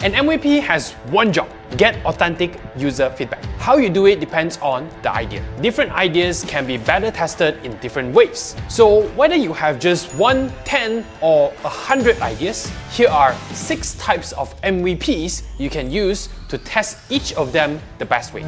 An MVP has one job: get authentic user feedback. How you do it depends on the idea. Different ideas can be better tested in different ways. So whether you have just 1, 10 or 100 ideas, here are 6 types of MVPs you can use to test each of them the best way.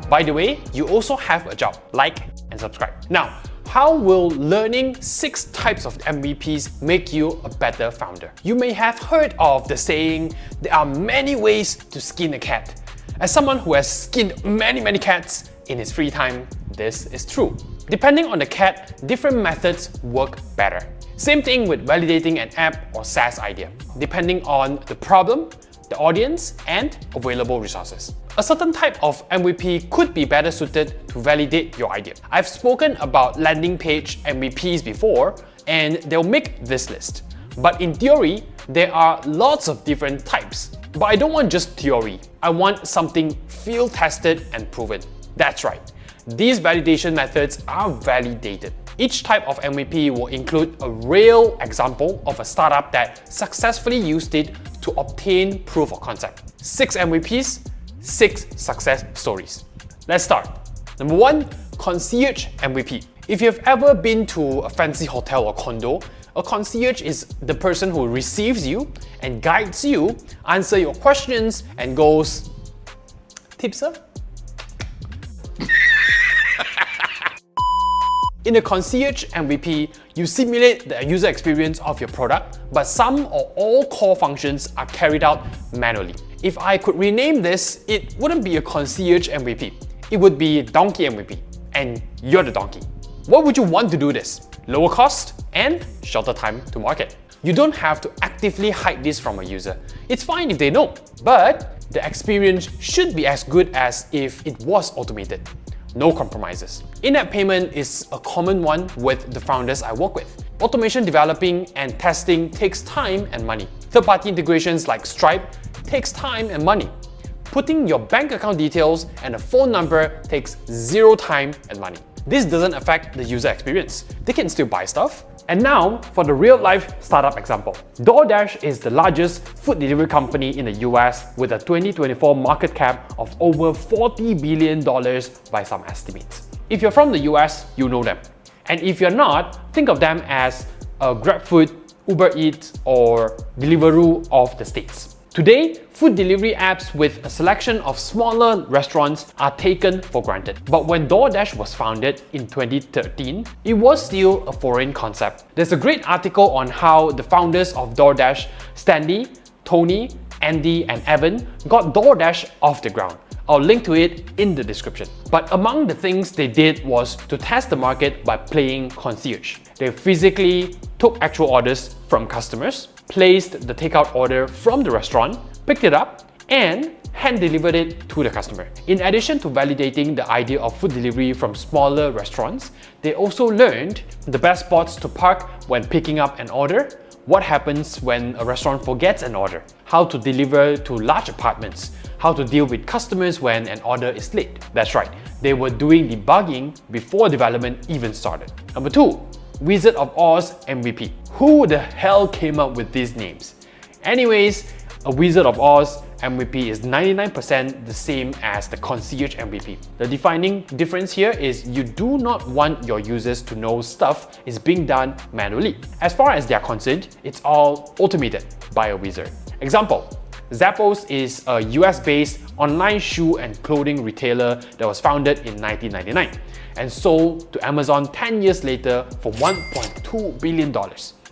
By the way, you also have a job: like and subscribe. Now, how will learning 6 types of MVPs make you a better founder? You may have heard of the saying, there are many ways to skin a cat. As someone who has skinned many cats in his free time, this is true. Depending on the cat, different methods work better. Same thing with validating an app or SaaS idea, depending on the problem, the audience, and available resources. A certain type of MVP could be better suited to validate your idea. I've spoken about landing page MVPs before, and they'll make this list. But in theory, there are lots of different types. But I don't want just theory. I want something field tested and proven. That's right. These validation methods are validated. Each type of MVP will include a real example of a startup that successfully used it to obtain proof of concept. 6 MVPs, 6 success stories. Let's start. Number 1, Concierge MVP. If you've ever been to a fancy hotel or condo, a concierge is the person who receives you and guides you, answers your questions, and goes, "Tip, sir?" In the Concierge MVP, you simulate the user experience of your product, but some or all core functions are carried out manually. If I could rename this, it wouldn't be a Concierge MVP. It would be Donkey MVP, and you're the donkey. What would you want to do this? Lower cost and shorter time to market. You don't have to actively hide this from a user. It's fine if they know, but the experience should be as good as if it was automated. No compromises. In-app payment is a common one with the founders I work with. Automation developing and testing takes time and money. Third-party integrations like Stripe takes time and money. Putting your bank account details and a phone number takes 0 time and money. This doesn't affect the user experience. They can still buy stuff. And now for the real-life startup example. Doordash is the largest food delivery company in the US with a 2024 market cap of over $40 billion by some estimates. If you're from the US, you know them. And if you're not, think of them as a GrabFood, Uber Eats, or Deliveroo of the States. Today, food delivery apps with a selection of smaller restaurants are taken for granted. But when DoorDash was founded in 2013, it was still a foreign concept. There's a great article on how the founders of DoorDash, Stanley, Tony, Andy, and Evan, got DoorDash off the ground. I'll link to it in the description. But among the things they did was to test the market by playing concierge. They physically took actual orders from customers, placed the takeout order from the restaurant, picked it up, and hand-delivered it to the customer. In addition to validating the idea of food delivery from smaller restaurants, they also learned the best spots to park when picking up an order, what happens when a restaurant forgets an order, how to deliver to large apartments, how to deal with customers when an order is late. That's right, they were doing debugging before development even started. Number 2, Wizard of Oz MVP. Who the hell came up with these names? Anyways, a Wizard of Oz MVP is 99% the same as the Concierge MVP. The defining difference here is you do not want your users to know stuff is being done manually. As far as they are concerned, it's all automated by a wizard. Example, Zappos is a US-based online shoe and clothing retailer that was founded in 1999 and sold to Amazon 10 years later for $1.2 billion.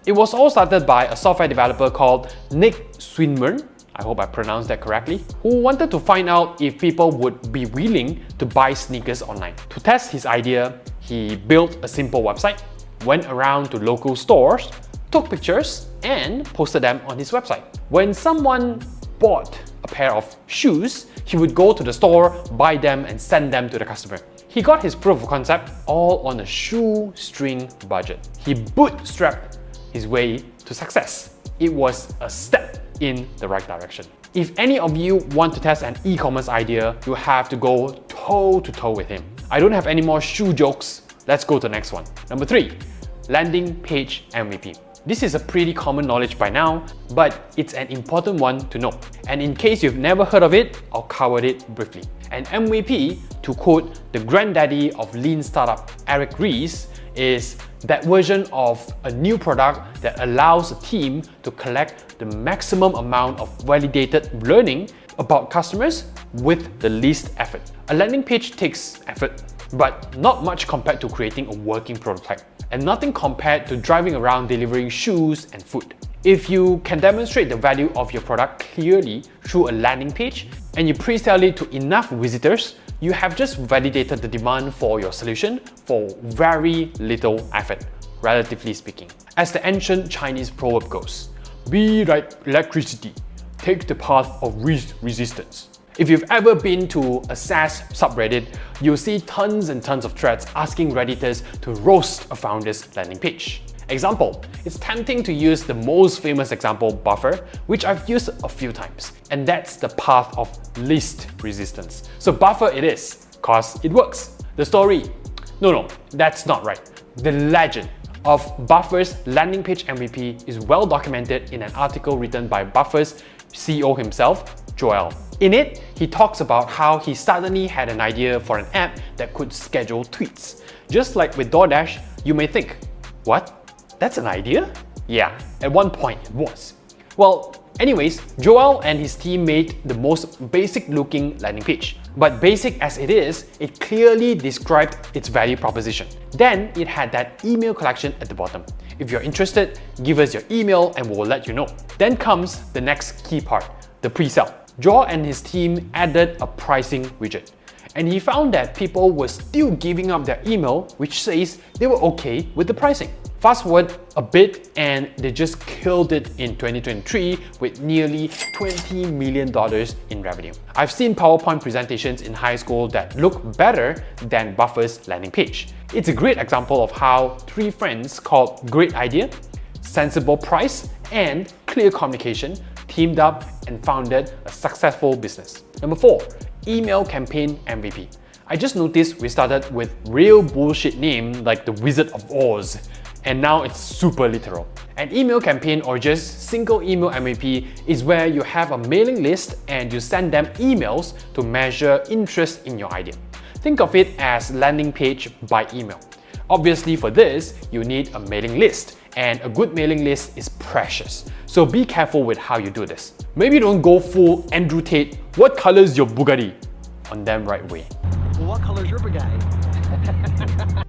It was all started by a software developer called Nick Swinburne, I hope I pronounced that correctly, who wanted to find out if people would be willing to buy sneakers online. To test his idea, he built a simple website, went around to local stores, took pictures, and posted them on his website. When someone bought a pair of shoes, he would go to the store, buy them, and send them to the customer. He got his proof of concept all on a shoestring budget. He bootstrapped his way to success. It was a step in the right direction. If any of you want to test an e-commerce idea, you have to go toe-to-toe with him. I don't have any more shoe jokes. Let's go to the next one. Number 3, landing page MVP. This is a pretty common knowledge by now, but it's an important one to know. And in case you've never heard of it, I'll cover it briefly. An MVP, to quote the granddaddy of lean startup Eric Ries, is that version of a new product that allows a team to collect the maximum amount of validated learning about customers with the least effort. A landing page takes effort, but not much compared to creating a working prototype, and nothing compared to driving around delivering shoes and food. If you can demonstrate the value of your product clearly through a landing page and you pre-sell it to enough visitors, you have just validated the demand for your solution for very little effort, relatively speaking. As the ancient Chinese proverb goes, be like electricity, take the path of least resistance. If you've ever been to a SaaS subreddit, you'll see tons and tons of threads asking Redditors to roast a founder's landing page. Example, it's tempting to use the most famous example, Buffer, which I've used a few times, and that's the path of least resistance. So Buffer it is, cause it works. The story, no, that's not right. The legend of Buffer's landing page MVP is well documented in an article written by Buffer's CEO himself, Joel. In it, he talks about how he suddenly had an idea for an app that could schedule tweets. Just like with Doordash, you may think, what? That's an idea? Yeah, at one point it was. Well, anyways, Joel and his team made the most basic looking landing page. But basic as it is, it clearly described its value proposition. Then it had that email collection at the bottom. If you're interested, give us your email and we'll let you know. Then comes the next key part, the pre-sale. Joel and his team added a pricing widget. And he found that people were still giving up their email, which says they were okay with the pricing. Fast forward a bit and they just killed it in 2023 with nearly $20 million in revenue. I've seen PowerPoint presentations in high school that look better than Buffer's landing page. It's a great example of how three friends called great idea, sensible price, and clear communication teamed up and founded a successful business. Number 4, email campaign MVP. I just noticed we started with real bullshit name like the Wizard of Oz, and now it's super literal. An email campaign or just single email MVP is where you have a mailing list and you send them emails to measure interest in your idea. Think of it as landing page by email. Obviously for this, you need a mailing list, and a good mailing list is precious. So be careful with how you do this. Maybe don't go full Andrew Tate, what color is your Bugatti? On them right way. Well, what color is your Bugatti?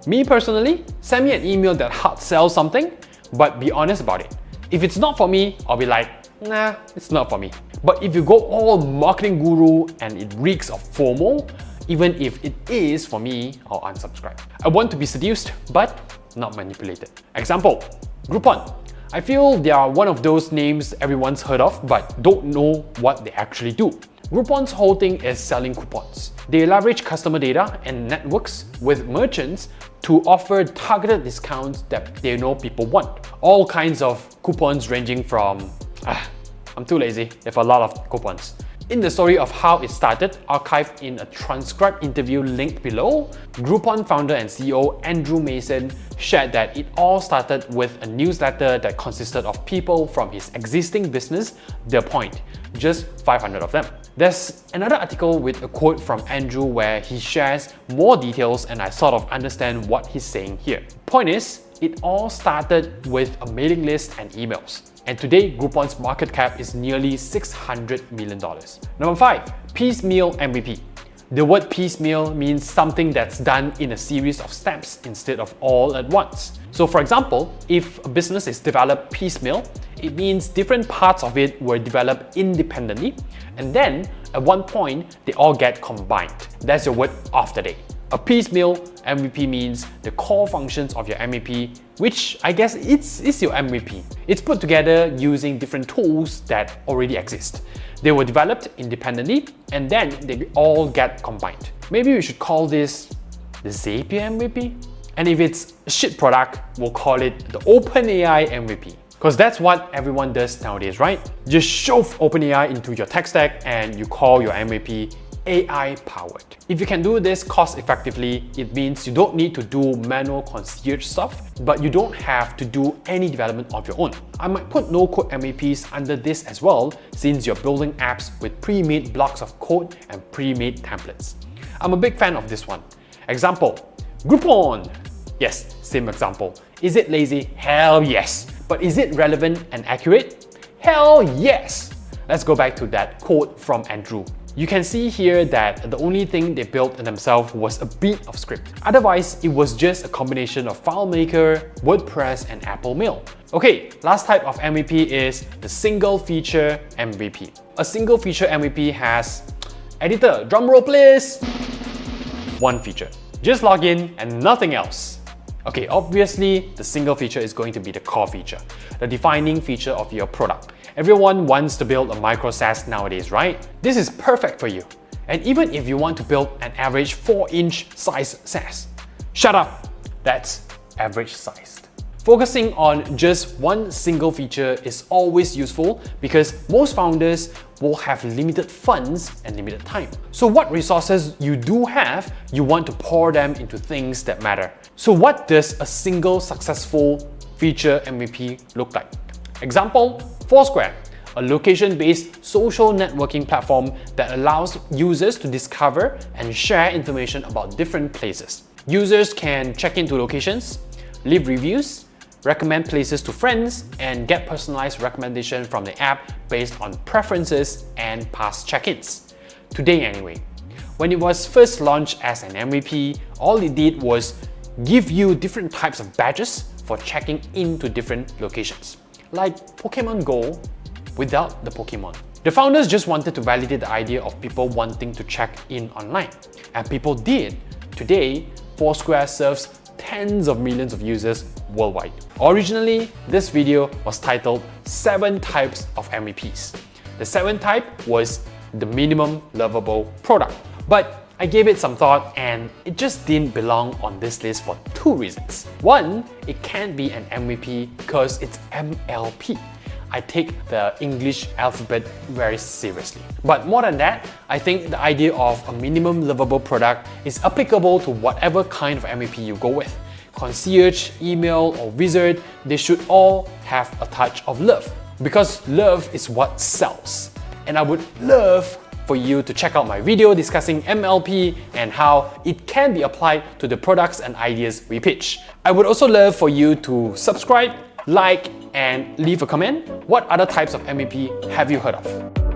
Me personally, send me an email that hard sells something, but be honest about it. If it's not for me, I'll be like, nah, it's not for me. But if you go all marketing guru and it reeks of FOMO, even if it is for me, I'll unsubscribe. I want to be seduced, but not manipulated. Example, Groupon. I feel they are one of those names everyone's heard of, but don't know what they actually do. Groupon's whole thing is selling coupons. They leverage customer data and networks with merchants to offer targeted discounts that they know people want. All kinds of coupons ranging from, I'm too lazy, they have a lot of coupons. In the story of how it started, archived in a transcribed interview linked below, Groupon founder and CEO Andrew Mason shared that it all started with a newsletter that consisted of people from his existing business, The Point, just 500 of them. There's another article with a quote from Andrew where he shares more details and I sort of understand what he's saying here. Point is, it all started with a mailing list and emails. And today, Groupon's market cap is nearly $600 million. Number 5, PeaceMeal MVP. The word piecemeal means something that's done in a series of steps instead of all at once. So for example, if a business is developed piecemeal, it means different parts of it were developed independently, and then at one point, they all get combined. That's your word of the day. A piecemeal MVP means the core functions of your MVP, which I guess is your MVP. It's put together using different tools that already exist. They were developed independently and then they all get combined. Maybe we should call this the Zapier MVP? And if it's a shit product, we'll call it the OpenAI MVP. Because that's what everyone does nowadays, right? Just shove OpenAI into your tech stack and you call your MVP AI powered. If you can do this cost effectively, it means you don't need to do manual concierge stuff, but you don't have to do any development of your own. I might put no-code MVPs under this as well, since you're building apps with pre-made blocks of code and pre-made templates. I'm a big fan of this one. Example, Groupon. Yes, same example. Is it lazy? Hell yes. But is it relevant and accurate? Hell yes. Let's go back to that quote from Andrew. You can see here that the only thing they built in themselves was a bit of script. Otherwise, it was just a combination of FileMaker, WordPress, and Apple Mail. Okay, last type of MVP is the single feature MVP. A single feature MVP has, editor, drumroll please, one feature. Just log in and nothing else. Okay, obviously, the single feature is going to be the core feature, the defining feature of your product. Everyone wants to build a micro SaaS nowadays, right? This is perfect for you. And even if you want to build an average 4-inch size SaaS, shut up, that's average sized. Focusing on just one single feature is always useful because most founders will have limited funds and limited time. So what resources you do have, you want to pour them into things that matter. So what does a single successful feature MVP look like? Example, Foursquare, a location-based social networking platform that allows users to discover and share information about different places. Users can check into locations, leave reviews, recommend places to friends, and get personalized recommendations from the app based on preferences and past check-ins. Today anyway. When it was first launched as an MVP, all it did was give you different types of badges for checking into different locations, like Pokemon Go without the Pokemon. The founders just wanted to validate the idea of people wanting to check in online, and people did. Today, Foursquare serves tens of millions of users worldwide. Originally, this video was titled 7 types of MVPs. The 7th type was the minimum lovable product. But I gave it some thought and it just didn't belong on this list for 2 reasons. One, it can't be an MVP because it's MLP. I take the English alphabet very seriously. But more than that, I think the idea of a minimum lovable product is applicable to whatever kind of MVP you go with. Concierge, email, or wizard, they should all have a touch of love. Because love is what sells. And I would love for you to check out my video discussing MLP and how it can be applied to the products and ideas we pitch. I would also love for you to subscribe, like, and leave a comment. What other types of MVP have you heard of?